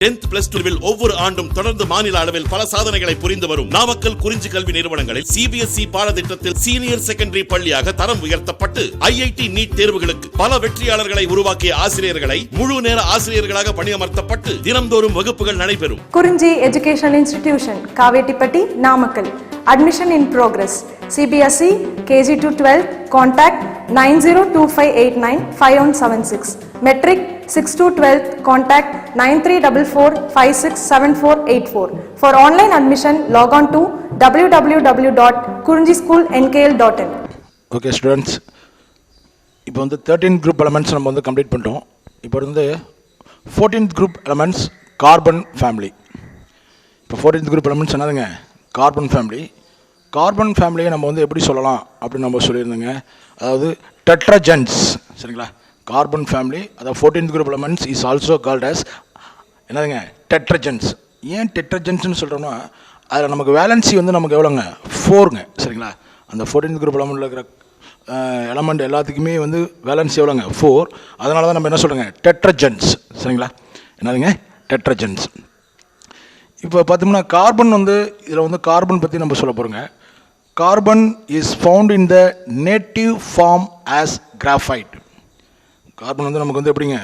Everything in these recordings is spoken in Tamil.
10th plus 2 ஒவ்வொரு ஆண்டும் தொடர்ந்து மாநில அளவில் பல சாதனைகளை புரிந்து வரும் நாமக்கல் குறிஞ்சி கல்வி நிறுவனங்களில் CBSE பாடத்திட்டத்தில் சீனியர் செகண்டரி பள்ளியாக தரம் உயர்த்தப்பட்டு IIT நீட் தேர்வுகளுக்கு பல வெற்றியாளர்களை உருவாக்கிய ஆசிரியர்களை முழு நேர ஆசிரியர்களாக பணியமர்த்தப்பட்டு தினம்தோறும் வகுப்புகள் நடைபெறும். குறிஞ்சி educational institution, Kavettipatti, Namakkal. Admission in progress. CBSE KG to 12. Contact 9025895176. Metric 6 to 12. Contact 9344567484. For online admission, log on to www.kurinjischoolnkl.in. Okay students, இப்போ வந்து 13th group elements நம்ம வந்து கம்ப்ளீட் பண்ணிட்டோம். இப்போ வந்து 14th group elements carbon family. இப்போ 14th group elements என்னதுங்க? Carbon family. கார்பன் ஃபேமிலியை நம்ம வந்து எப்படி சொல்லலாம் அப்படின்னு நம்ம சொல்லியிருந்தோங்க. அதாவது டெட்ராஜென்ஸ், சரிங்களா? கார்பன் ஃபேமிலி, அதாவது 14th group elements is also called as என்னதுங்க? டெட்ராஜென்ஸ். ஏன் டெட்ராஜென்ஸ்னு சொல்கிறோம்னா அதில் நமக்கு வேலன்சி வந்து நமக்கு எவ்வளோங்க? 4ங்க, சரிங்களா? அந்த 14th group elementல இருக்கிற எலமெண்ட் எல்லாத்துக்குமே வந்து வேலன்சி எவ்வளோங்க? 4. அதனால தான் நம்ம என்ன சொல்கிறோங்க? டெட்ராஜென்ஸ், சரிங்களா? என்னதுங்க? டெட்ராஜென்ஸ். இப்போ பார்த்தோம்னா கார்பன் வந்து இதில் வந்து கார்பன் பற்றி நம்ம சொல்ல போகிறோங்க. Carbon is found in the native form as graphite. Carbon வந்து நமக்கு வந்து எப்படிங்க?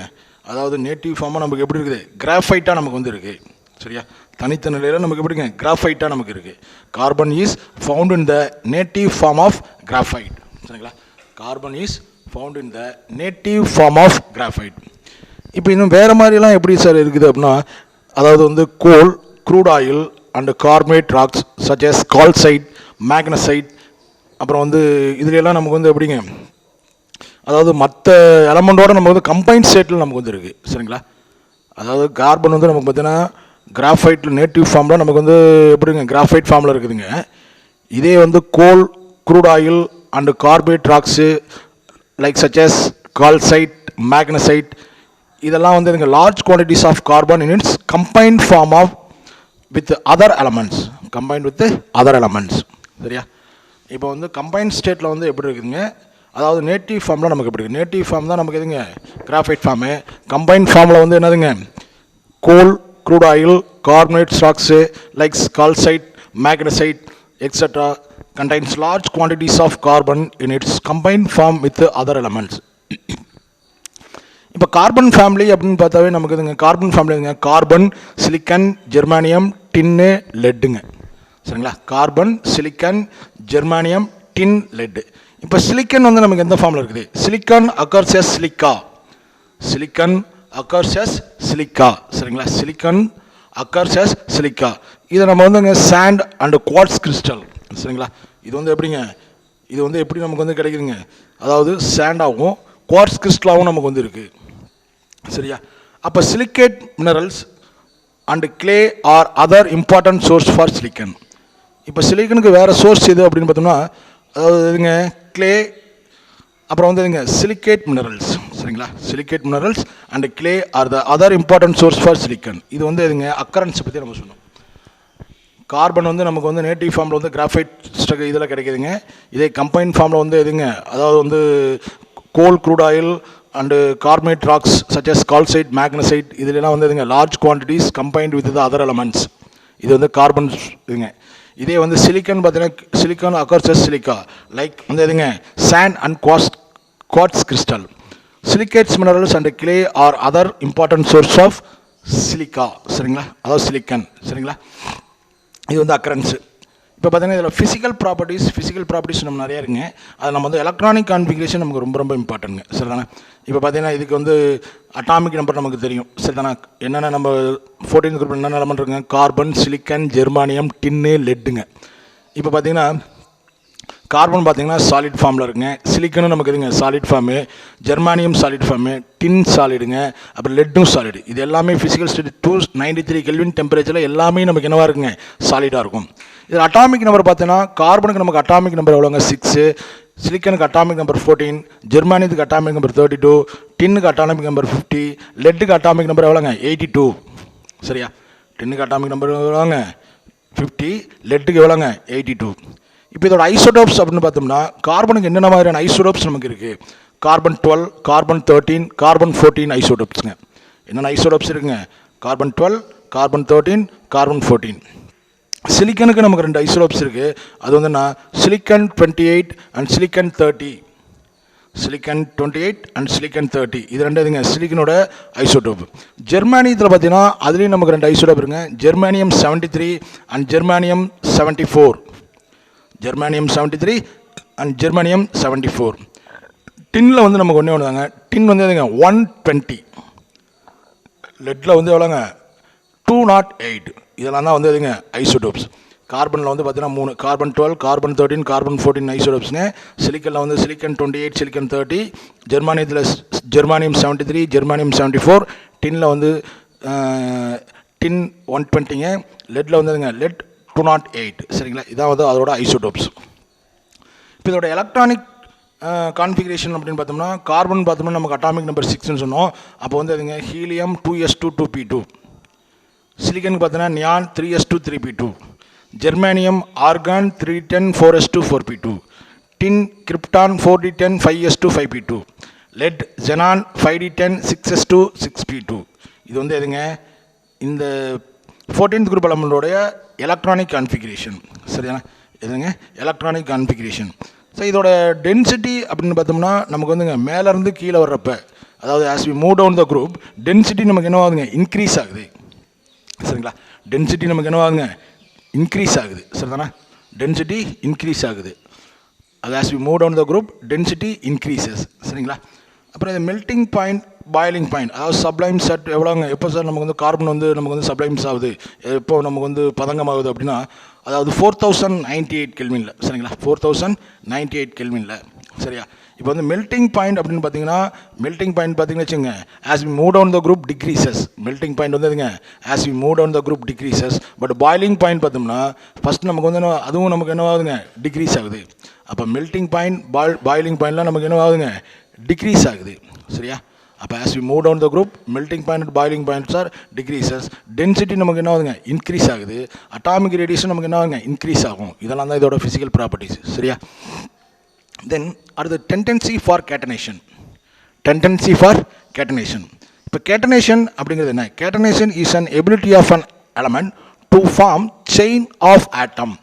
அதாவது நேட்டிவ் ஃபார்மாக நமக்கு எப்படி இருக்குது? கிராஃபைட்டாக நமக்கு வந்து இருக்குது, சரியா? தனித்த நிலையில் நமக்கு எப்படிங்க? கிராஃபைட்டாக நமக்கு இருக்குது. Carbon is found in the native form of graphite, சரிங்களா? Carbon is found in the native form of graphite. இப்போ இன்னும் வேறு மாதிரிலாம் எப்படி சார் இருக்குது அப்படின்னா, அதாவது வந்து கோல், crude oil and carbonate rocks such as calcite, magnesite, அப்புறம் வந்து இதுலெல்லாம் நமக்கு வந்து எப்படிங்க? அதாவது மற்ற எலமெண்டோட நம்ம வந்து கம்பைன் ஸ்டேட்டில் நமக்கு வந்து இருக்குது, சரிங்களா? அதாவது கார்பன் வந்து நமக்கு பார்த்தீங்கன்னா கிராஃபைட்டில் நேட்டிவ் ஃபார்மில் நமக்கு வந்து எப்படிங்க? கிராஃபைட் ஃபார்மில் இருக்குதுங்க. இதே வந்து கோல், crude oil and carbonate rocks like such as calcite, magnesite, இதெல்லாம் வந்து இதுங்க large quantities of carbon in its combined form of with other elements, combined with other elements, சரியா? இப்போ வந்து கம்பைன்ட் ஸ்டேட்டில் வந்து எப்படி இருக்குதுங்க? அதாவது நேட்டிவ் ஃபார்மில் நமக்கு எப்படி இருக்குது? நேட்டிவ் ஃபார்ம் தான் நமக்கு எதுங்க? Graphite form. கம்பைன்ட் ஃபார்மில் வந்து என்னதுங்க? Coal, crude oil, carbonate stocks like calcite, magnesite etcetera contains large quantities of carbon in its combined form with other elements. இப்போ கார்பன் ஃபேமிலி அப்படின்னு பார்த்தாவே நமக்கு இதுங்க கார்பன் ஃபேமிலிங்க கார்பன், சிலிக்கன், ஜெர்மானியம், டின்னு, லெட்டுங்க, சரிங்களா? Carbon, silicon, germanium, tin, lead. இப்போ சிலிக்கன் வந்து நமக்கு எந்த ஃபார்மில் இருக்குது? Silicon occurs as silica. Silicon occurs as silica, சரிங்களா? Silicon occurs as silica. இதை நம்ம வந்துங்க சாண்ட் அண்ட் குவார்ட்ஸ் கிறிஸ்டல், சரிங்களா? இது வந்து எப்படிங்க? இது வந்து எப்படி நமக்கு வந்து கிடைக்குதுங்க? அதாவது சாண்டாகவும் குவார்ட்ஸ் கிறிஸ்டலாகவும் நமக்கு வந்து இருக்குது, சரியா? அப்போ silicate minerals and clay are other important source for silicon. இப்போ சிலிக்கனுக்கு வேறு சோர்ஸ் எது அப்படின்னு பார்த்தோம்னா, அதாவது இதுங்க கிளே, அப்புறம் வந்து இதுங்க சிலிக்கேட் மினரல்ஸ், சரிங்களா? Silicate minerals and clay R the other important source for silicon. இது வந்து இதுங்க அக்கரன்ஸ் பற்றி நம்ம சொன்னோம். கார்பன் வந்து நமக்கு வந்து நேட்டிவ் ஃபார்மில் வந்து கிராஃபைட் இதில் கிடைக்குதுங்க. இதே கம்பைன் ஃபார்மில் வந்து எதுங்க? அதாவது வந்து coal, crude oil and carbonate rocks such as calcite, magnesite இதுலாம் வந்து இதுங்க large quantities combined with the other elements. இது வந்து கார்பன் இதுங்க. இதே வந்து சிலிக்கன் பார்த்தீங்கன்னா சிலிக்கான் அக்கர்ஸ் சிலிக்கா லைக் வந்து எதுங்க? Sand and quartz crystal. Silicates minerals and clay are other important source of silica, சரிங்களா? அதாவது சிலிக்கன், சரிங்களா? இது வந்து அக்கரன்ஸு. இப்போ பார்த்தீங்கன்னா இதில் ஃபிசிக்கல் ப்ராப்பர்ட்டிஸ் நம்ம நிறையா இருக்குங்க. அது நம்ம வந்து எலக்ட்ரானிக் கான்ஃபிகரேஷன் நமக்கு ரொம்ப ரொம்ப இம்பார்ட்டன்ங்க, சரிதானே? இப்போ பார்த்தீங்கன்னா இதுக்கு வந்து அட்டாமிக் நம்பர் நமக்கு தெரியும், சரிதானே? என்னென்ன நம்ம 14th group என்னென்ன எலமெண்ட் இருக்குங்க? Carbon, silicon, germanium, tin, லெட்டுங்க. இப்போ பார்த்தீங்கன்னா கார்பன் பார்த்தீங்கன்னா சாலிட் ஃபார்மில் இருக்குங்க. சிலிக்கனும் நமக்கு எதுங்க? Solid form. Germanium solid form. Tin சாலிடுங்க. அப்புறம் லெட்டும் சாலிடு. இது எல்லாமே ஃபிசிக்கல் ஸ்டேட் 293 கெல்வின் டெம்பரேச்சரில் எல்லாமே நமக்கு என்னவாக இருக்குங்க? சாலிடாக இருக்கும். இதில் அட்டாமிக் நம்பர் பார்த்தீங்கன்னா கார்பனுக்கு நமக்கு அட்டாமிக் நம்பர் எவ்வளோங்க? 6. சிலிக்கனுக்கு அட்டாமிக் நம்பர் 14. ஜெர்மானியத்துக்கு அட்டாமிக் நம்பர் 32. டின்னுக்கு அட்டாமிக் நம்பர் 50. லெட்டுக்கு அட்டாமிக் நம்பர் எவ்வளோங்க? 82, சரியா? டின்னுக்கு அட்டாமிக் நம்பர் எவ்வளோங்க? 50. லெட்டுக்கு எவ்வளோங்க? 82. இப்போ இதோட ஐசோடோப்ஸ் அப்படின்னு பார்த்தோம்னா கார்பனுக்கு என்னென்ன மாதிரியான ஐசோடோப்ஸ் நமக்கு இருக்குது? Carbon 12, carbon 13, carbon 14 ஐசோடோப்ஸுங்க. என்னென்ன ஐசோடோப்ஸ் இருக்குங்க? Carbon 12, carbon 13, carbon 14. சிலிக்கனுக்கு நமக்கு 2 ஐசோடோப்ஸ் இருக்குது. அது வந்து நான் silicon 28 and silicon 30. Silicon 28 and silicon 30 இது ரெண்டு இதுங்க சிலிக்கனோட ஐசோடோப். ஜெர்மானியத்தில் பார்த்தீங்கன்னா அதுலேயும் நமக்கு 2 ஐசோடோப் இருக்குங்க. ஜெர்மானியம் 73 அண்ட் ஜெர்மானியம் 74. ஜெர்மானியம் 73 அண்ட் ஜெர்மானியம் 74. டின்னில் வந்து நமக்கு ஒன்றே ஒன்று தாங்க. டின் வந்து எதுங்க 120. லெட்டில் வந்து எவ்வளோங்க 208. இதெல்லாம் தான் வந்து எதுங்க ஐசோடோப்ஸ். கார்பனில் வந்து பார்த்தீங்கன்னா 3 கார்பன் 12, கார்பன் 13, கார்பன் 14 ஐசோடோப்ஸ்ங்க. சிலிக்கனில் வந்து சிலிக்கன் 28, சிலிக்கன் 30. ஜெர்மானியத்தில் ஜெர்மானியம் 73, ஜெர்மானியம் 74. டின்னில் வந்து டின் 120ங்க. லெட்டில் வந்து எதுங்க லெட் 208. சரிங்களா, இதான் வந்து அதோட ஐசோடோப்ஸ். இப்போ இதோட எலக்ட்ரானிக் கான்ஃபிகரேஷன் அப்படின்னு பார்த்தோம்னா கார்பன் பார்த்தோம்னா நமக்கு அட்டாமிக் நம்பர் 6ன்னு சொன்னோம். அப்போ வந்து அதுங்க ஹீலியம் 2s2 2p2. சிலிக்கனுக்கு பார்த்தோன்னா neon 3s2 3p2. Germanium argon 310 4s2 4p2. Tin krypton 4d10 5s2 5p2. Lead xenon 5d10 6s2 6p2. இது வந்து எதுங்க இந்த 14th குரூப் எலமெண்டோடைய எலக்ட்ரானிக் கான்ஃபிகரேஷன். சரிதானே, எதுங்க எலக்ட்ரானிக் கான்ஃபிகரேஷன். ஸோ இதோட டென்சிட்டி அப்படின்னு பார்த்தோம்னா நமக்கு வந்துங்க மேலேருந்து கீழே வர்றப்ப, அதாவது as we move down the group, density நமக்கு என்ன ஆகுதுங்க இன்க்ரீஸ் ஆகுது. சரிங்களா, டென்சிட்டி நமக்கு என்ன ஆகுதுங்க இன்க்ரீஸ் ஆகுது. சரிதானே, டென்சிட்டி இன்க்ரீஸ் ஆகுது. அது as we move down the group density increases. சரிங்களா, அப்புறம் இந்த மெல்ட்டிங் பாயிண்ட், பாயிலிங் பாயிண்ட், அதாவது சப்ளைம் செட் எவ்வளோங்க, எப்போ சார் நமக்கு வந்து கார்பன் வந்து நமக்கு வந்து சப்ளைம்ஸ் ஆகுது, எப்போ நமக்கு வந்து பதங்கமாகுது அப்படின்னா, அதாவது 4098 கெல்வினில். சரிங்களா, 4098 கெல்வினில். சரியா, இப்போ வந்து மெல்ட்டிங் பாயிண்ட் அப்படின்னு பார்த்தீங்கன்னா, மெல்ட்டிங் பாயிண்ட் பார்த்தீங்கன்னு வச்சுங்க as we move down the group decreases. Melting point வந்து எதுங்க as we move down the group decreases. But boiling point பார்த்தோம்னா ஃபஸ்ட் நமக்கு வந்து அதுவும் நமக்கு என்ன ஆகுதுங்க டிக்ரீஸ் ஆகுது. அப்போ மெல்ட்டிங் பாயிண்ட் பாயிலிங் பாயிண்ட்லாம் நமக்கு என்ன ஆகுதுங்க டிக்ரீஸ் ஆகுது. சரியா, அப்போ as we move down the group melting point boiling points are decreases. Density நமக்கு என்ன ஆகுதுங்க இன்க்ரீஸ் ஆகுது. அட்டாமிக் ரேடியேஷன் நமக்கு என்ன ஆகுங்க இன்க்ரீஸ் ஆகும். இதெல்லாம் தான் இதோட ஃபிசிக்கல் ப்ராப்பர்ட்டிஸ். சரியா, தென் அடுத்து tendency for catenation. Tendency for catenation. இப்போ கேட்டனேஷன் அப்படிங்கிறது என்ன? Catenation is an ability of an element to form chain of atom.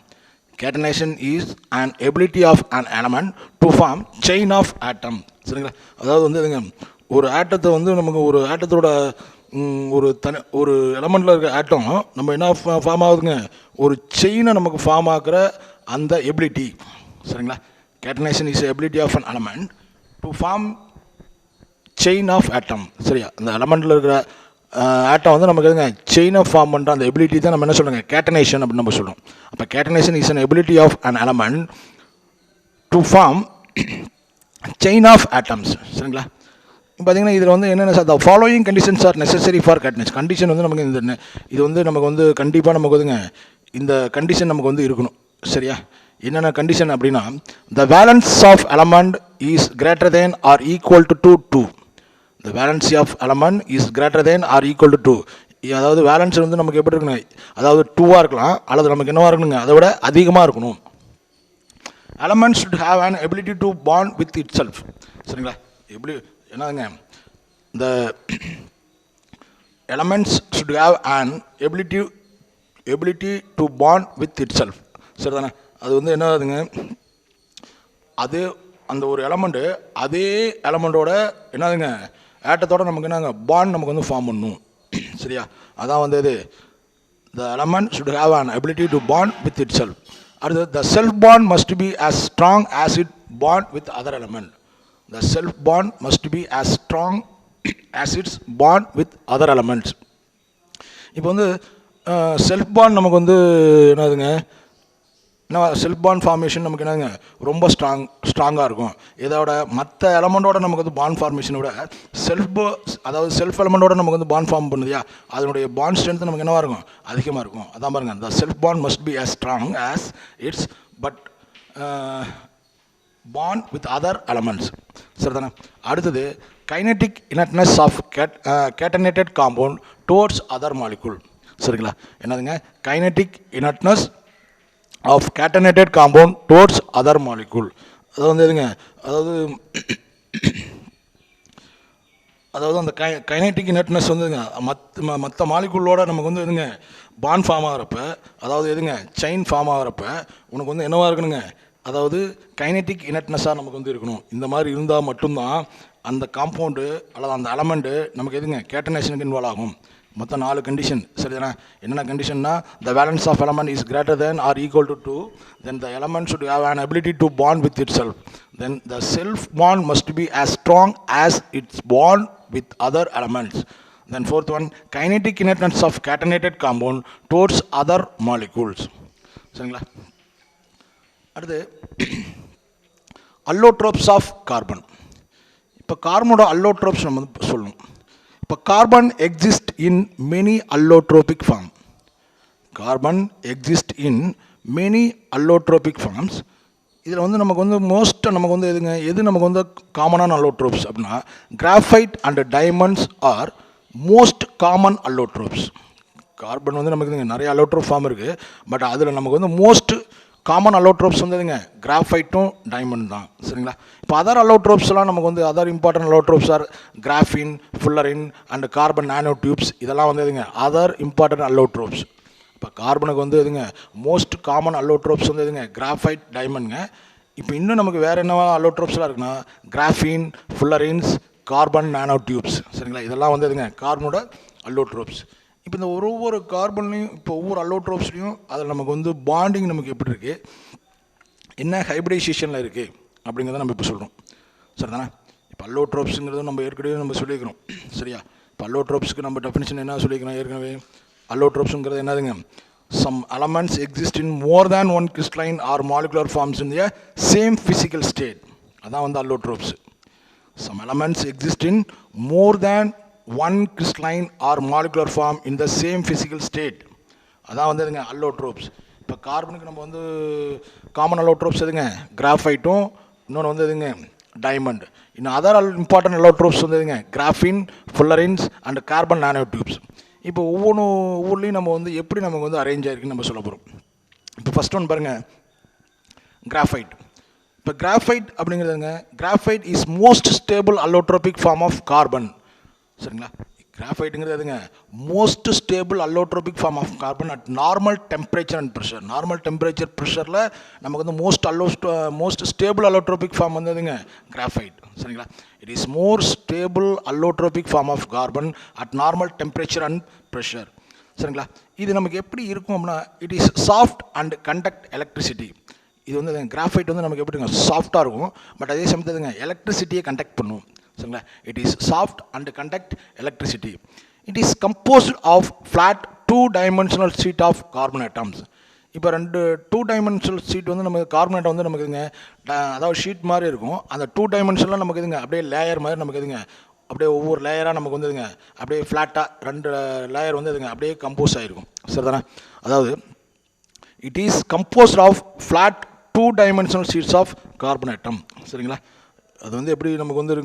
Catenation is an ability of an element to form chain of atom. சரிங்களா, அதாவது வந்து இதுங்க ஒரு ஆட்டத்தை வந்து நமக்கு ஒரு ஆட்டத்தோட ஒரு எலமெண்ட்டில் இருக்க ஆட்டம் நம்ம என்ன ஃபார்ம் ஆகுதுங்க ஒரு செயினை நமக்கு ஃபார்ம் ஆகிற அந்த எபிலிட்டி. சரிங்களா, catenation is the ability of an element to form chain of atom. சரியா, அந்த எலமெண்ட்டில் இருக்கிற ஆட்டம் வந்து நமக்கு எதுங்க செயினை ஃபார்ம் பண்ணுற அந்த எபிலிட்டி தான் நம்ம என்ன சொல்லுங்க கேட்டனேஷன் அப்படின்னு நம்ம சொல்கிறோம். அப்போ catenation is an ability of an element to form chain of atoms. சரிங்களா, பார்த்தீங்கன்னா இதில் வந்து என்னென்ன sir the following conditions are necessary for catenation. Condition வந்து நமக்கு இந்த இது வந்து நமக்கு வந்து கண்டிப்பாக நமக்கு வந்துங்க இந்த கண்டிஷன் நமக்கு வந்து இருக்கணும். சரியா, என்னென்ன கண்டிஷன் அப்படின்னா the valence of element is greater than or equal to 2. The valency of element is greater than or equal to 2. அதாவது வேலன்ஸ் வந்து நமக்கு எப்படி இருக்கணும், அதாவது 2ஆக இருக்கலாம் அல்லது நமக்கு என்னவாக இருக்கணுங்க அதை விட அதிகமாக இருக்கணும். element should have an ability to bond with itself. சரிங்களா, எப்படி என்னதுங்க இந்த elements should have an ability to bond with itself. சரிதானே, அது வந்து என்னதுங்க அது அந்த ஒரு எலமெண்ட்டு அதே எலமெண்ட்டோட என்னதுங்க ஆட்டத்தோட நமக்கு என்னங்க பாண்ட் நமக்கு வந்து ஃபார்ம் பண்ணணும். சரியா, அதான் வந்து இது the element should have an ability to bond with itself. அடுத்து the self bond must be as strong as it bond with other element. The self bond must be as strong as its bond with other elements. இப்போ வந்து செல்ஃப் பாண்ட் நமக்கு வந்து என்னதுங்க என்ன செல்ஃப் பாண்ட் ஃபார்மேஷன் நமக்கு என்னங்க ரொம்ப ஸ்ட்ராங்காக இருக்கும். இதோட மற்ற எலமெண்ட்டோட நமக்கு வந்து பாண்ட் ஃபார்மேஷனை விட அதாவது செல்ஃப் எலமெண்ட்டோட நமக்கு வந்து பாண்ட் ஃபார்ம் பண்ணுதியா அதனுடைய பாண்ட் ஸ்ட்ரென்த் நமக்கு என்னவாக இருக்கும் அதிகமாக இருக்கும். அதான் பாருங்க the self bond must be as strong as its but bond with other elements. சரிதானே, அடுத்தது kinetic inertness of catenated compound towards other molecule. சரிங்களா, என்னதுங்க kinetic inertness of catenated compound towards other molecule. அது வந்து எதுங்க அதாவது அதாவது அந்த கைனெட்டிக் இனர்ட்னஸ் வந்துங்க மற்ற மாலிகுலோட நமக்கு வந்து எதுங்க பாண்ட் ஃபார்ம் ஆகிறப்ப, அதாவது எதுங்க செயின் ஃபார்ம் ஆகிறப்ப உனக்கு வந்து என்னவா இருக்கணுங்க, அதாவது கைனெட்டிக் இனர்ட்னஸாக நமக்கு வந்து இருக்கணும். இந்த மாதிரி இருந்தால் மட்டும்தான் அந்த காம்பவுண்டு அல்லது அந்த எலமெண்ட்டு நமக்கு எதுங்க கேட்டனேஷனுக்கு இன்வால்வ் ஆகும். மொத்தம் 4 கண்டிஷன் சரிதானே. என்னென்ன கண்டிஷன்னா, the valence of element is greater than or equal to 2, then the element should have an ability to bond with itself, then the self bond must be as strong as its bond with other elements, then fourth one, kinetic inertness of catenated compound towards other molecules. சரிங்களா. அடுத்து allotropes of carbon. இப்போ கார்பனோட allotropes நம்ம வந்து சொல்லணும். இப்போ carbon exist in many allotropic form. Carbon exist in many allotropic forms. இதில் வந்து நமக்கு வந்து மோஸ்ட்டாக நமக்கு வந்து எது நமக்கு வந்து காமனான அல்லோட்ரோப்ஸ் அப்படின்னா, graphite and diamonds are most common allotropes. Carbon வந்து நமக்கு நிறைய அல்லோட்ரோப் ஃபார்ம் இருக்குது, பட் அதில் நமக்கு வந்து மோஸ்ட் காமன் அல்லோட்ரோப்ஸ் வந்து கிராஃபைட்டும் டைமண்ட் தான் சரிங்களா. இப்போ அதர் அல்லோட்ரோப்ஸ்லாம் நமக்கு வந்து other important allotropes are graphene, fullerene and carbon nanotubes. இதெல்லாம் வந்து அதர் இம்பார்ட்டன்ட் அல்லோட்ரோப்ஸ். இப்போ கார்பனுக்கு வந்து மோஸ்ட் காமன் அல்லோட்ரோப்ஸ் வந்து கிராஃபைட், டைமண்ட்ங்க. இப்போ இன்னும் நமக்கு வேறு என்னவா அல்லோட்ரோப்ஸ்லாம் இருக்குன்னா, கிராஃபின், ஃபுல்லரின்ஸ், கார்பன் நானோ டியூப்ஸ் சரிங்களா. இதெல்லாம் வந்து கார்பனோட அல்லோட்ரோப்ஸ். இப்போ இந்த ஒவ்வொரு கார்பன்லையும், இப்போ ஒவ்வொரு அல்லோட்ரோப்ஸ்லையும் அதில் நமக்கு வந்து பாண்டிங் நமக்கு எப்படி இருக்குது, என்ன ஹைப்ரிடைசேஷனில் இருக்குது அப்படிங்கிறத நம்ம இப்போ சொல்கிறோம் சரிதானே. இப்போ அல்லோட்ரோப்ஸுங்கிறது நம்ம ஏற்கனவே நம்ம சொல்லியிருக்கிறோம் சரியா. இப்போ அல்லோட்ரோப்ஸுக்கு நம்ம டெஃபினிஷன் என்ன சொல்லியிருக்கிறோம் ஏற்கனவே. அல்லோட்ரோப்ஸுங்கிறது என்னதுங்க, some elements exist in more than one crystalline or molecular forms in the same physical state. அதான் வந்து allotropes. Some elements exist in more than one crystalline or molecular form in the same physical state. அதான் வந்து allotropes. இப்போ கார்பனுக்கு நம்ம வந்து காமன் allotropes எதுங்க, கிராஃபைட்டும், இன்னொன்று வந்து டைமண்ட். இன்னும் அதர் இம்பார்ட்டன்ட் allotropes வந்து கிராஃபின், ஃபுல்லரின்ஸ் அண்ட் கார்பன் நானோ டியூப்ஸ். இப்போ ஒவ்வொன்றுலையும் நம்ம வந்து எப்படி நமக்கு வந்து அரேஞ்ச் ஆகிருக்குன்னு நம்ம சொல்ல போகிறோம். இப்போ ஃபஸ்ட் ஒன் பாருங்கள், கிராஃபைட். இப்போ கிராஃபைட் அப்படிங்கிறதுங்க, graphite is most stable allotropic form of carbon சரிங்களா. கிராஃபைட்டுங்கிறது எதுங்க, most stable allotropic form of carbon at normal temperature and pressure. Normal temperature ப்ரெஷரில் நமக்கு வந்து மோஸ்ட் ஸ்டேபிள் அல்லோட்ரோபிக் ஃபார்ம் வந்து எதுங்க, கிராஃபைட் சரிங்களா. It is more stable allotropic form of carbon at normal temperature and pressure சரிங்களா. இது நமக்கு எப்படி இருக்கும் அப்படின்னா, it is soft and conduct electricity. இது வந்து கிராஃபைட் வந்து நமக்கு எப்படிங்க, சாஃப்டாக இருக்கும், பட் அதே சமயத்துங்க எலக்ட்ரிசிட்டியை கண்டக்ட் பண்ணும் சரிங்களா. It is soft and conduct electricity. It is composed of flat 2-dimensional sheet of carbon atoms. இப்போ 2-dimensional ஷீட் வந்து நமக்கு கார்பன் ஆட்டம் வந்து நமக்கு அதாவது ஷீட் மாதிரி இருக்கும். அந்த 2 dimensional நமக்கு அப்படியே லேயர் மாதிரி நமக்கு அப்படியே ஒவ்வொரு லேயராக நமக்கு வந்து அப்படியே ஃப்ளாட்டாக 2 லேயர் வந்து அப்படியே கம்போஸ் ஆகிருக்கும் சரிதானே. அதாவது it is composed of flat 2-dimensional sheets of carbon atom சரிங்களா. அது வந்து எப்படி நமக்கு வந்து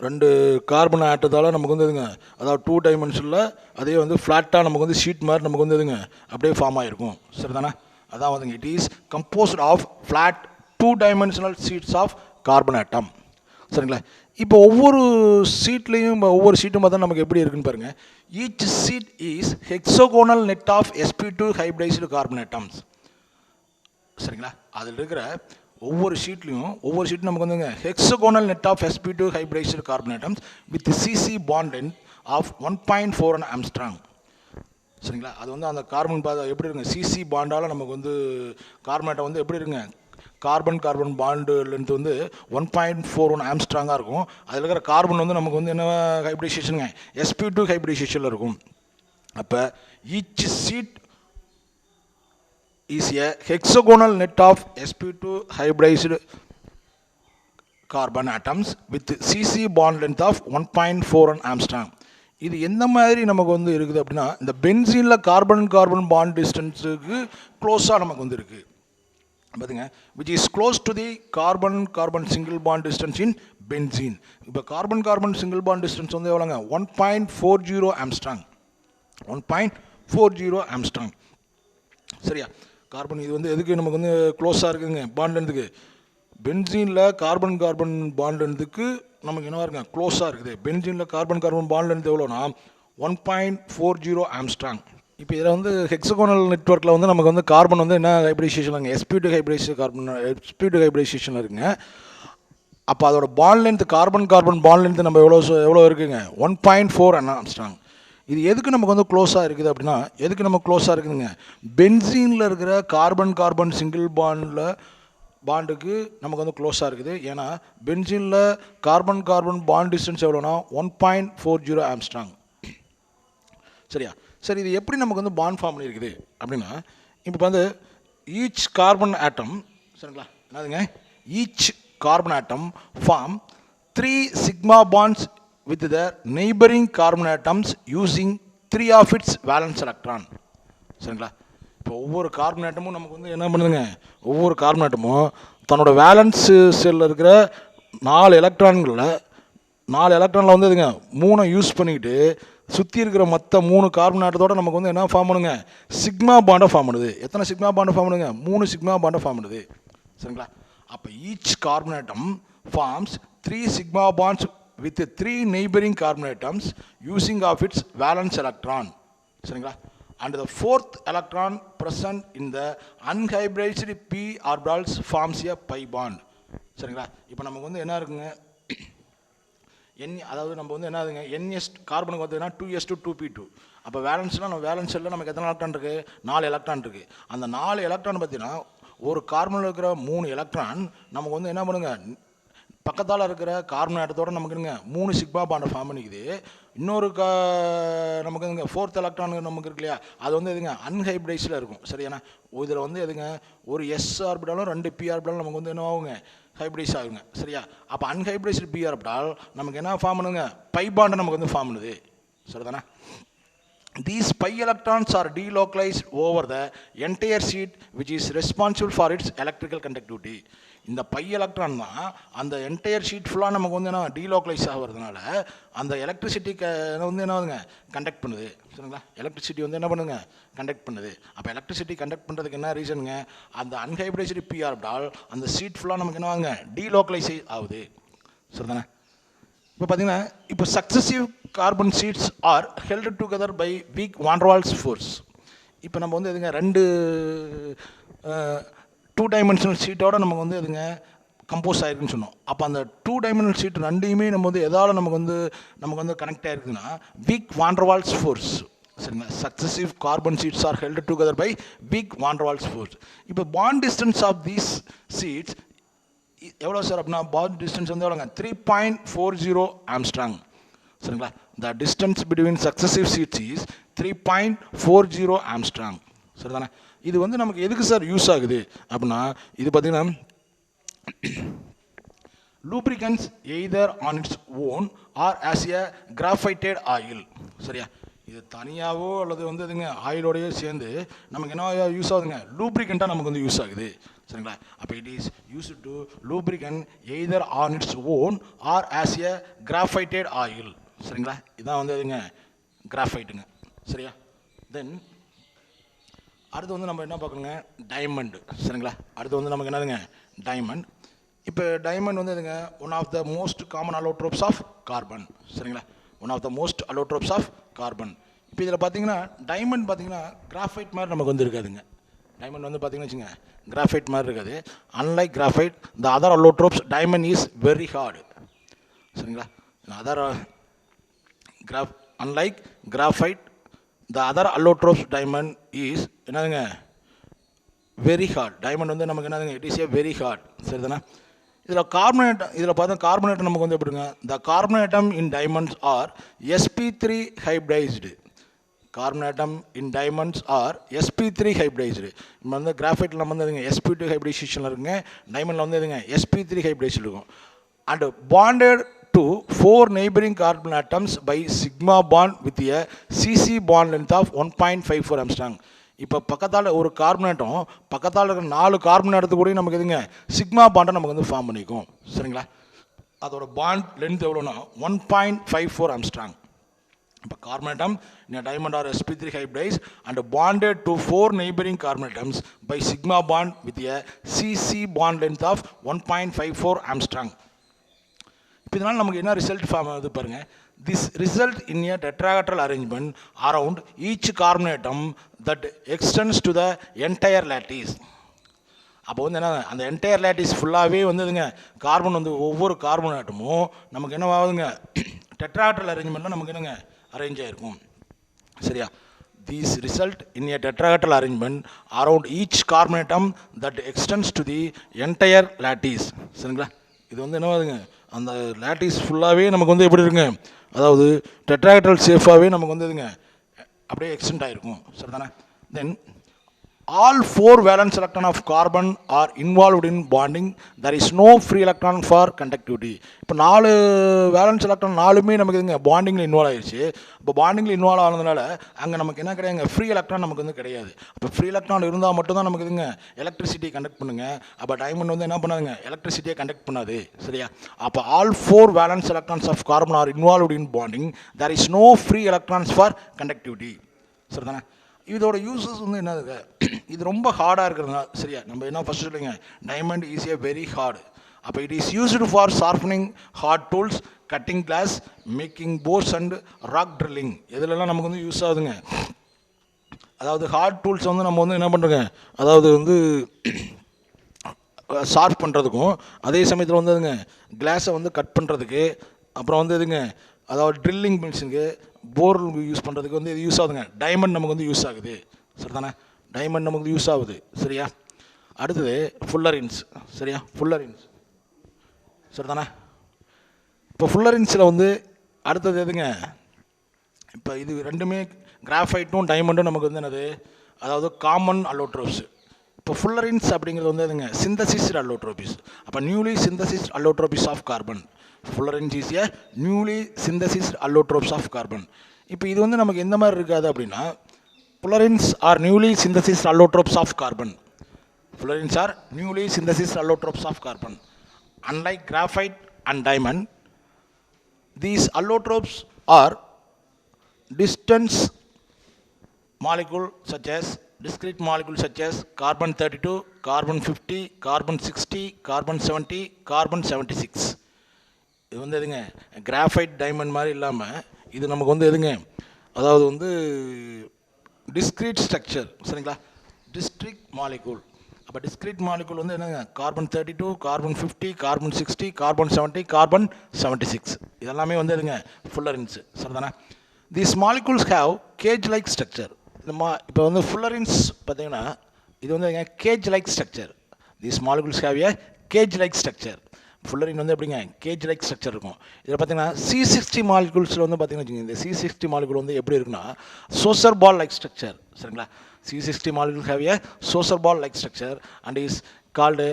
2 கார்பன் ஆட்டத்தால் நமக்கு வந்து அதாவது 2 dimensional அதே வந்து ஃப்ளாட்டாக நமக்கு வந்து ஷீட் மாதிரி நமக்கு வந்து அப்படியே ஃபார்ம் ஆகிருக்கும் சரிதானே. அதான் வந்து it is composed of flat 2-dimensional sheets of carbon atom சரிங்களா. இப்போ ஒவ்வொரு ஷீட்லேயும் ஒவ்வொரு ஷீட்டும் பார்த்தா நமக்கு எப்படி இருக்குன்னு பாருங்கள். Each sheet is hexagonal net of sp2 hybridised carbon atoms சரிங்களா. அதில் இருக்கிற ஒவ்வொரு ஷீட்டும் நமக்கு வந்து hexagonal net of sp2 hybridised carbon atoms with cc bond length of 1.4 angstrom சரிங்களா. அது வந்து அந்த கார்பன் எப்படி இருக்குங்க, cc பாண்டால் நமக்கு வந்து கார்பன் ஆட்டம் வந்து எப்படி இருக்குங்க, கார்பன் பாண்டு லென்த் வந்து 1.41 ஆம்ஸ்ட்ராங்காக இருக்கும். அதில் இருக்கிற கார்பன் வந்து நமக்கு வந்து என்ன ஹைப்ரிடைசேஷனுங்க, sp2 ஹைப்ரிடைசேஷனில் இருக்கும். அப்போ each sheet is a hexagonal net of sp2 hybridized carbon atoms with cc bond length of 1.41 Armstrong. இது எந்த மாதிரி நமக்கு வந்து இருக்குது அப்படின்னா, இந்த பென்சீனில் கார்பன் பாண்ட் டிஸ்டன்ஸுக்கு க்ளோஸாக நமக்கு வந்து இருக்குது பார்த்துங்க. Which is close to the carbon single bond distance in benzene. இப்போ கார்பன் சிங்கிள் பாண்ட் டிஸ்டன்ஸ் வந்து எவ்வளோங்க, 1.40 ஆம்ஸ்ட்ராங். 1.40 ஆம்ஸ்ட்ராங் சரியா. கார்பன் இது வந்து எதுக்கு நமக்கு வந்து க்ளோஸாக இருக்குதுங்க, பாண்ட் லென்த்துக்கு பென்சீனில் கார்பன் கார்பன் பாண்ட் லென்த்துக்கு நமக்கு என்னவா இருக்குங்க க்ளோஸாக இருக்குது. பென்சீனில் கார்பன் கார்பன் பாண்ட் லென்த் எவ்வளோனா 1.40 ஆம்ஸ்ட்ராங். இப்போ இதில் வந்து ஹெக்ஸகோனல் நெட்வொர்க்கில் வந்து நமக்கு வந்து கார்பன் வந்து என்ன hybridisation sp2 hybridisation carbon sp2 hybridisation இருக்குங்க. அப்போ அதோட bond length carbon carbon bond length நம்ம எவ்வளோ இருக்குங்க 1.4 ஆம்ஸ்ட்ராங். இது எதுக்கு நமக்கு வந்து க்ளோஸாக இருக்குது அப்படின்னா, எதுக்கு நம்ம க்ளோஸாக இருக்குதுங்க, பென்சீனில் இருக்கிற கார்பன் கார்பன் சிங்கிள் பாண்டுக்கு நமக்கு வந்து க்ளோஸாக இருக்குது. ஏன்னா பென்சீனில் கார்பன் கார்பன் பாண்ட் டிஸ்டன்ஸ் எவ்வளோனா 1.40 ஆம்ஸ்ட்ராங். சரியா? சரி, இது எப்படி நமக்கு வந்து பாண்ட் ஃபார்ம் பண்ணியிருக்குது அப்படின்னா, இப்போ வந்து ஈச் கார்பன் ஆட்டம், சரிங்களா, என்னதுங்க, each carbon atom form 3 sigma bonds with the neighboring carbon atoms using 3 of its valence electron. சரிங்களா? இப்போ ஒவ்வொரு கார்பன் ஆட்டமும் நமக்கு வந்து என்ன பண்ணுதுங்க, ஒவ்வொரு கார்பன் ஆட்டமும் தன்னோட வேலன்ஸ் செல்லில் இருக்கிற 4 எலக்ட்ரானில் வந்து இதுங்க 3 யூஸ் பண்ணிக்கிட்டு சுற்றி இருக்கிற மற்ற 3 கார்பன் ஆட்டத்தோடு நமக்கு வந்து என்ன ஃபார்ம் பண்ணுங்க, சிக்மா பாண்டை ஃபார்ம் பண்ணுது. எத்தனை சிக்மா பாண்டை ஃபார்ம் பண்ணுங்க, 3 சிக்மா பாண்டை ஃபார்ம் பண்ணுது. சரிங்களா? அப்போ each carbon atom forms 3 sigma bonds with 3 neighboring carbon atoms using of its valence electron. சரிங்களா? And the 4th electron present in the unhybridized p orbitals forms a pi bond. சரிங்களா? இப்போ நமக்கு வந்து என்ன இருக்குங்க, அதாவது நம்ம வந்து என்ன ஆகுதுங்க, NS கார்பனுக்கு வந்து 2s2 அப்போ வேலன்ஸ்னால் நம்ம வேலன்ஸ் செல்லில் நமக்கு எத்தனை எலக்ட்ரான் இருக்குது, 4 எலக்ட்ரான் இருக்குது. அந்த 4 எலக்ட்ரான் பார்த்தீங்கன்னா ஒரு கார்பனில் இருக்கிற 3 எலக்ட்ரான் நமக்கு வந்து என்ன பண்ணுங்க, பக்கத்தால் இருக்கிற கார்பன் ஆட்டத்தோடு நமக்கு இருங்க 3 சிக்மா பாண்டை ஃபார்ம் பண்ணிக்குது. இன்னொரு நமக்கு இதுங்க 4th எலக்ட்ரான் நமக்கு இருக்கு இல்லையா, அது வந்து எதுங்க அன்ஹைப்ரிடைஸில் இருக்கும். சரியானா? இதில் வந்து எதுங்க ஒரு S ஆர்பிட்டாலும் 2 p ஆர்பிட்டாலும் நமக்கு வந்து என்ன ஆகுங்க, ஹைப்ரிடைஸ் ஆகுங்க. சரியா? அப்போ அன்ஹைப்ரிடைஸ்டு p ஆர்பிட்டால் நமக்கு என்ன ஃபார்ம் பண்ணுங்க, பை பாண்டை நமக்கு வந்து ஃபார்ம் பண்ணுது. சரிதானே? These pi electrons are delocalized over the entire sheet which is responsible for its electrical conductivity. இந்த பை எலக்ட்ரான் தான் அந்த என்டையர் ஷீட் ஃபுல்லாக நமக்கு வந்து என்ன டீலோக்கலைஸ் ஆகிறதுனால அந்த எலக்ட்ரிசிட்டி வந்து என்ன ஆகுதுங்க, கண்டக்ட் பண்ணுது. சரிங்களா? எலக்ட்ரிசிட்டி வந்து என்ன பண்ணுங்க, கண்டக்ட் பண்ணுது. அப்போ எலக்ட்ரிசிட்டி கண்டக்ட் பண்ணுறதுக்கு என்ன ரீசனுங்க, அந்த அன்ஹைப்ரிடைஸ்டு பி ஆர்பிட்டால் அந்த ஷீட் ஃபுல்லாக நமக்கு என்ன ஆகுங்க, டீலோக்கலைஸ் ஆகுது. சரிதானே? இப்போ பார்த்தீங்கன்னா இப்போ successive carbon sheets are held together by weak van der Waals force. இப்போ நம்ம வந்து எதுங்க 2 டைமென்ஷனல் ஷீட்டோட நமக்கு வந்து எதுங்க கம்போஸ் ஆகிருக்குன்னு சொன்னோம். அப்போ அந்த 2 டைமென்ஷனல் ஷீட் ரெண்டையுமே நம்ம வந்து எதால் நமக்கு வந்து கனெக்ட் ஆகிருக்குன்னா weak van der Waals force. சரிங்களா? Successive carbon sheets are held together by weak van der Waals force. இப்போ bond distance of these sheets எவ்வளோ சார் அப்படின்னா, பாண்ட் டிஸ்டன்ஸ் வந்து எவ்வளோங்க, 3.40 ஆம்ஸ்ட்ராங். சரிங்களா? the distance between successive sheets is 3.40 Armstrong. சரிதானே? இது வந்து நமக்கு எதுக்கு சார் யூஸ் ஆகுது அப்படின்னா, இது பார்த்தீங்கன்னா lubricants either on its own or as a graphited oil. சரியா? இது தனியாகவோ அல்லது வந்து இதுங்க ஆயிலோடையோ சேர்ந்து நமக்கு என்ன யூஸ் ஆகுதுங்க, லூப்ரிகண்ட்டாக நமக்கு வந்து யூஸ் ஆகுது. சரிங்களா? அப்போ it is use to lubricant either on its own or as a graphited oil. சரிங்களா? இதான் வந்து இதுங்க கிராஃபைட்டுங்க. சரியா? தென் அடுத்து வந்து நம்ம என்ன பார்க்கணுங்க, டைமண்ட். சரிங்களா? அடுத்து வந்து நமக்கு என்னதுங்க, டைமண்ட். இப்போ டைமண்ட் வந்து இதுங்க one of the most common allotropes of carbon. சரிங்களா? One of the most allotropes of carbon. இப்போ இதில் பார்த்தீங்கன்னா டைமண்ட் பார்த்தீங்கன்னா கிராஃபைட் மாதிரி நமக்கு வந்து இருக்காதுங்க. டைமண்ட் வந்து பார்த்தீங்கன்னா வச்சுங்க கிராஃபைட் மாதிரி இருக்காது. Unlike graphite the other allotropes diamond is very hard. சரிங்களா? Other unlike graphite the other allotropes diamond is என்னதுங்க வெரி ஹார்ட். டைமண்ட் வந்து நமக்கு என்னதுங்க, it is a very hard. சரிதானே? இதில் இதில் பார்த்தா கார்பனேட்டம் நமக்கு வந்து எப்படிங்க, the carbon atom in diamonds are sp3 hybridised. Carbon atom in diamonds are sp3 hybridised. இப்போ வந்து கிராஃபைட்டில் நம்ம வந்து எதுங்க sp2 ஹைப்ரைசேஷனில் இருக்குங்க, டைமண்டில் வந்து எதுங்க sp3 ஹைப்ரைஸ் இருக்கும். And bonded to 4 neighboring carbon atoms by sigma bond with a cc bond length of 1.54 Armstrong. இப்போ பக்கத்தால் ஒரு கார்பன் ஆட்டம் பக்கத்தால் இருக்கிற 4 கார்பன் ஆட்டத்து கூட நமக்கு எதுங்க சிக்மா பாண்டை நமக்கு வந்து ஃபார்ம் பண்ணிக்கும். சரிங்களா? அதோட பாண்ட் லென்த் எவ்வளோனா 1.54 ஆம்ஸ்ட்ராங். இப்போ carbon atom in a diamond or sp3 hybridized and bonded to 4 neighboring carbon atoms by sigma bond with a cc bond length of 1.54 Armstrong. இப்போ இதனால் நமக்கு என்ன ரிசல்ட் ஃபார்ம் ஆகுது பாருங்க. This result in a tetrahedral arrangement around each carbon atom that extends to the entire lattice. அப்போ வந்து என்ன அந்த என்டையர் லேட்டிஸ் ஃபுல்லாகவே வந்துதுங்க கார்பன் வந்து ஒவ்வொரு கார்பன் ஆட்டமும் நமக்கு என்ன ஆகுதுங்க டெட்ராஹெட்ரல் அரேஞ்ச்மெண்ட்டில் நமக்கு என்னங்க அரேஞ்ச் ஆகிருக்கும். சரியா? These result in a tetrahedral arrangement around each carbon atom that extends to the entire lattice. சரிங்களா? இது வந்து என்ன ஆகுதுங்க அந்த லேட்டிஸ் ஃபுல்லாகவே நமக்கு வந்து எப்படி இருக்குங்க அதாவது டெட்ராஹெட்ரல் சேஃபாகவே நமக்கு வந்து இதுங்க அப்படியே எக்ஸ்டெண்ட் ஆகிருக்கும். சரி தானே? தென் all 4 valence electron of carbon are involved in bonding. There is no free electron for conductivity. இப்போ 4 வேலன்ஸ் எலக்ட்ரான் 4மே நமக்கு இதுங்க பாண்டிங்கில் இன்வால்வ் ஆயிடுச்சு. இப்போ பாண்டிங்கில் இன்வால்வ் ஆனதுனால அங்கே நமக்கு என்ன கிடையாதுங்க ஃப்ரீ எலக்ட்ரான் நமக்கு வந்து கிடையாது. அப்போ ஃப்ரீ எலக்ட்ரான் இருந்தால் மட்டும்தான் நமக்கு இதுங்க எலக்ட்ரிசிட்டியை கண்டக்ட் பண்ணுங்க. அப்போ டைமண்ட் வந்து என்ன பண்ணாதுங்க எலக்ட்ரிசிட்டியை கண்டக்ட் பண்ணாது. சரியா? அப்போ all 4 valence electrons of carbon are involved in bonding. There is no free electrons for conductivity. சரி தானே? இதோட யூசஸ் வந்து என்னது இது ரொம்ப ஹார்டாக இருக்கிறதுனால சரியா நம்ம என்ன ஃபஸ்ட்டு சொல்லுங்க diamond is a very hard. அப்போ it is used for sharpening hard tools, cutting glass, making bores and rock drilling. இதிலெல்லாம் நமக்கு வந்து யூஸ் ஆகுதுங்க. அதாவது ஹார்ட் டூல்ஸ் வந்து நம்ம வந்து என்ன பண்ணுறோங்க அதாவது வந்து ஷார்ப் பண்ணுறதுக்கும் அதே சமயத்தில் வந்து அதுங்க கிளாஸை வந்து கட் பண்ணுறதுக்கு அப்புறம் வந்து இதுங்க அதாவது ட்ரில்லிங் மிஷினுக்கு போர் யூஸ் பண்ணுறதுக்கு வந்து இது யூஸ் ஆகுதுங்க. டைமண்ட் நமக்கு வந்து யூஸ் ஆகுது. சரி தானே? டைமண்ட் நமக்கு யூஸ் ஆகுது. சரியா? அடுத்தது ஃபுல்லரின்ஸ். சரியா? ஃபுல்லரின்ஸ். சரி தானே? இப்போ ஃபுல்லரின்ஸில் வந்து அடுத்தது எதுங்க இப்போ இது ரெண்டுமே கிராஃபைட்டும் டைமண்டும் நமக்கு வந்து என்னது அதாவது காமன் அல்லோட்ரோப்ஸ். இப்போ ஃபுல்லரின்ஸ் அப்படிங்கிறது வந்து எதுங்க சிந்தசிஸ்ட் அல்லோட்ரோபிஸ். அப்போ newly synthesised allotropes of carbon. Fullerenes is a newly synthesised allotropes of carbon. இப்போ இது வந்து நமக்கு எந்த மாதிரி இருக்காது அப்படின்னா fullerenes are newly synthesized allotropes of carbon. Fullerenes are newly synthesized allotropes of carbon. Unlike graphite and diamond, these allotropes are distant molecules such as discrete molecules such as carbon 32, carbon 50, carbon 60, carbon 70, carbon 76. இது வந்து எதுங்க கிராஃபைட் டைமண்ட் மாதிரி இல்லாமல் இது நமக்கு வந்து எதுங்க அதாவது வந்து டிஸ்க்ரீட் ஸ்ட்ரக்சர். சரிங்களா? District molecule. அப்போ டிஸ்க்ரீட் மாலிகூல் வந்து என்னங்க carbon 32, carbon 50, carbon 60, carbon 70, carbon 76. இதெல்லாமே வந்து எதுங்க ஃபுல்லரின்ஸ். சரிதானே? These molecules have cage like structure. இப்போ வந்து ஃபுல்லரின்ஸ் பார்த்தீங்கன்னா இது வந்து cage like structure. These molecules have a cage like structure. Fullerene வந்து எப்படிங்க கேஜ் லைக் ஸ்ட்ரக்சர் இருக்கும். இதில் பார்த்தீங்கன்னா C60 மாலிகூல்ஸில் வந்து பார்த்தீங்கன்னா வச்சுக்கோங்க இந்த C60 மாலிகூல் வந்து எப்படி இருக்குன்னா சோசர் பால் லைக் ஸ்ட்ரக்சர். சரிங்களா? C60 molecule have a saucer ball like structure and is called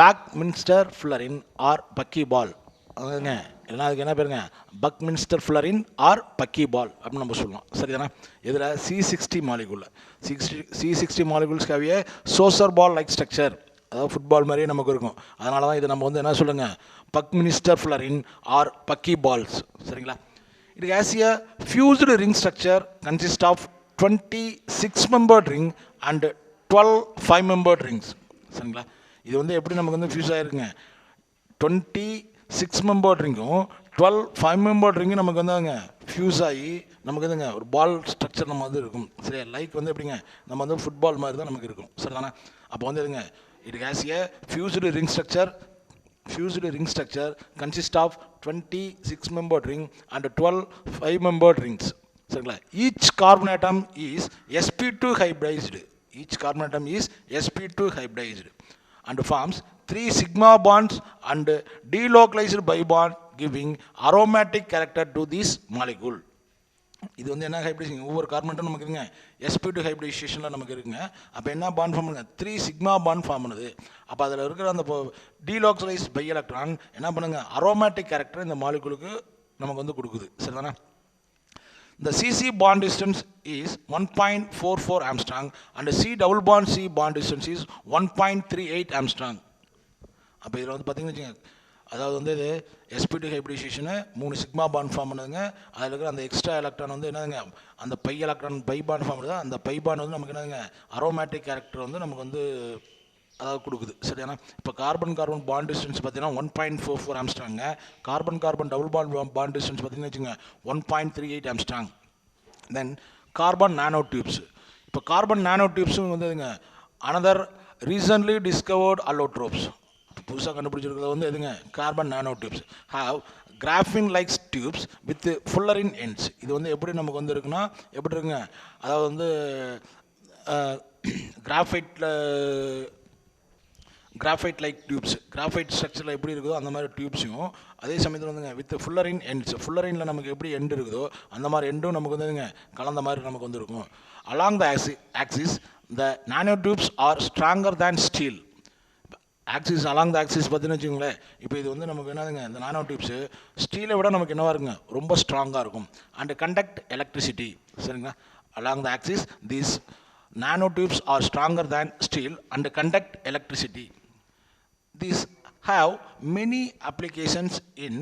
buckminsterfullerene or buckyball. அதுங்க இல்லைனா அதுக்கு என்ன பேருங்க பக்மின்ஸ்டர் ஃபுல்லரின் ஆர் பக்கி பால் அப்படின்னு நம்ம சொல்லலாம். சரிதானே? இதில் C60 molecule C60 molecules have a saucer ball like structure. அதாவது ஃபுட்பால் மாதிரியே நமக்கு இருக்கும். அதனால தான் இது நம்ம வந்து என்ன சொல்லுங்க buckminsterfullerene or buckyballs. சரிங்களா? It has a fused ring structure consist of 26 membered ring and 12 5 membered rings. சரிங்களா? இது வந்து எப்படி நமக்கு வந்து ஃபியூஸ் ஆகிருக்குங்க 26 மெம்பர்ட் ரிங்கும் 12 5 மெம்பர்ட் ரிங்கும் நமக்கு வந்து அதுங்க ஃபியூஸ் ஆகி நமக்கு வந்துங்க ஒரு பால் ஸ்ட்ரக்சர் நம்ம வந்து இருக்கும். சரியா? லைக் வந்து எப்படிங்க நம்ம வந்து ஃபுட்பால் மாதிரி தான் நமக்கு இருக்கும். சரிதானே? அப்போ வந்து இதுங்க it has a fused ring structure consists of 26 membered ring and 12 5 membered rings. சரிங்களா? each carbon atom is sp2 hybridized. And forms 3 sigma bonds and delocalized pi bond giving aromatic character to this molecule. இது வந்து என்ன ஹைப்ரிடைசேஷன் ஒவ்வொரு கார்பனும் நமக்கு இருக்குங்க sp2 ஹைப்ரிடைசேஷனில் நமக்கு இருக்குங்க. அப்போ என்ன பாண்ட் ஃபார்ம் பண்ணுங்க 3 சிக்மா பாண்ட் ஃபார்ம் பண்ணுது. அப்போ அதில் இருக்கிற அந்த டீலாக்சலைஸ்ட் பை எலக்ட்ரான் என்ன பண்ணுங்க அரோமேட்டிக் கேரக்டர் இந்த மாலிகுலுக்கு நமக்கு வந்து கொடுக்குது. சரிதானே? The CC bond distance is 1.44 Armstrong and C double bond C bond distance is 1.38 Armstrong. அப்போ இதில் வந்து பார்த்தீங்கன்னு வச்சுங்க அதாவது வந்து இது sp2 ஹைப்ரிடைசேஷனு 3 சிக்மா பாண்ட் ஃபார்ம் பண்ணுதுங்க. அதில் இருக்கிற அந்த எக்ஸ்ட்ரா எலக்ட்ரான் வந்து என்னதுங்க அந்த pi electron pi bond form பண்ணுது. அந்த பை பாண்ட் வந்து நமக்கு என்னதுங்க அரோமேட்டிக் கேரக்டர் வந்து நமக்கு வந்து அதாவது கொடுக்குது. சரியானா இப்போ கார்பன் கார்பன் பாண்ட் டிஸ்டன்ஸ் பார்த்தீங்கன்னா 1.44 ஆம்ஸ்ட்ராங்க. Carbon carbon double bond distance பார்த்தீங்கன்னா வச்சுங்க 1.38 angstrom. Then carbon nanotubes. இப்போ கார்பன் நானோ டியூப்ஸும் வந்துங்க அனதர் ரீசன்ட்லி டிஸ்கவர்ட் அல்லோட்ரோப்ஸ். புதுசாக கண்டுபிடிச்சிருக்கிறது வந்து எதுங்க carbon nanotubes have graphene likes tubes with fullerene ends. இது வந்து எப்படி நமக்கு வந்து இருக்குன்னா எப்படி இருக்குங்க அதாவது வந்து கிராஃபைட் லைக் டியூப்ஸ் கிராஃபைட் ஸ்ட்ரக்சரில் எப்படி இருக்குதோ அந்த மாதிரி டியூப்ஸையும் அதே சமயத்தில் வந்துங்க வித் ஃபுல்லரின் எண்ட்ஸ் ஃபுல்லரினில் நமக்கு எப்படி எண்டு இருக்குதோ அந்த மாதிரி எண்டும் நமக்கு வந்துங்க கலந்த மாதிரி நமக்கு வந்து இருக்கும். Along the axis the nanotubes are stronger than steel. Axis along the axis பார்த்தீங்கன்னு வச்சுக்கோங்களேன். இப்போ இது வந்து நமக்கு என்னதுங்க இந்த நானோ டியூப்ஸு ஸ்டீலை விட நமக்கு என்னவாக இருக்குங்க ரொம்ப ஸ்ட்ராங்காக இருக்கும். And conduct electricity. சரிங்களா along the axis these nanotubes are stronger than steel and conduct electricity. These have many applications in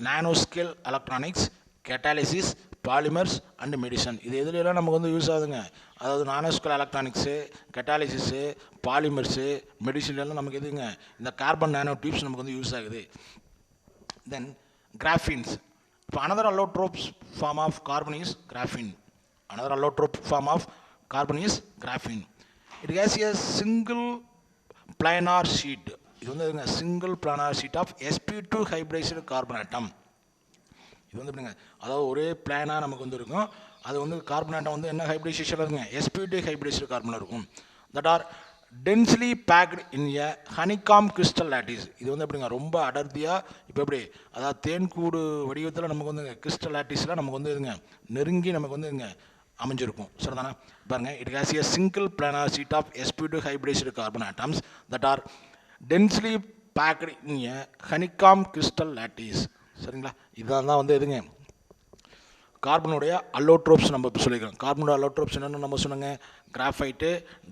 nanoscale electronics, catalysis, polymers and medicine. இது எதுலாம் நமக்கு வந்து யூஸ் ஆகுதுங்க அதாவது நானோஸ்கேல் எலக்ட்ரானிக்ஸு கேட்டாலிசிஸு பாலிமர்ஸு மெடிசின்லாம் நமக்கு எதுங்க இந்த கார்பன் நானோ டியூப்ஸ் நமக்கு வந்து யூஸ் ஆகுது. தென் கிராஃபின்ஸ். இப்போ another allotrope form of carbon is graphene. Another allotrope form of carbon is graphene. It has a single planar sheet. இது வந்து single planar sheet of sp2 hybridised carbon atom. இது வந்து எப்படிங்க அதாவது ஒரே பிளானாக நமக்கு வந்து இருக்கும். அது வந்து கார்பன் ஆட்டம் வந்து என்ன ஹைப்ரைசேஷனில் இருக்குங்க sp2 ஹைப்ரைஸ்டு கார்பனில் இருக்கும். That are densely packed in a honeycomb crystal lattice. இது வந்து எப்படிங்க ரொம்ப அடர்த்தியாக இப்போ எப்படி அதாவது தேன்கூடு வடிவத்தில் நமக்கு வந்து கிறிஸ்டல் லாட்டிஸில் நமக்கு வந்து இதுங்க நெருங்கி நமக்கு வந்து இங்கே அமைஞ்சிருக்கும். சரிதானே பாருங்கள். It has a single planar sheet of sp2 hybridised carbon atoms that are densely packed in a honeycomb crystal lattice. சரிங்களா இதுதான் தான் வந்து எதுங்க கார்பனுடைய அல்லோட்ரோப்ஸ் நம்ம இப்போ சொல்லிக்கிறோம். கார்பனுடைய அல்லோட்ரோப்ஸ் என்னென்னு நம்ம சொன்னோங்க graphite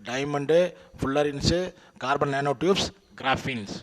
diamond fullerenes carbon nanotubes கிராஃபின்ஸ்.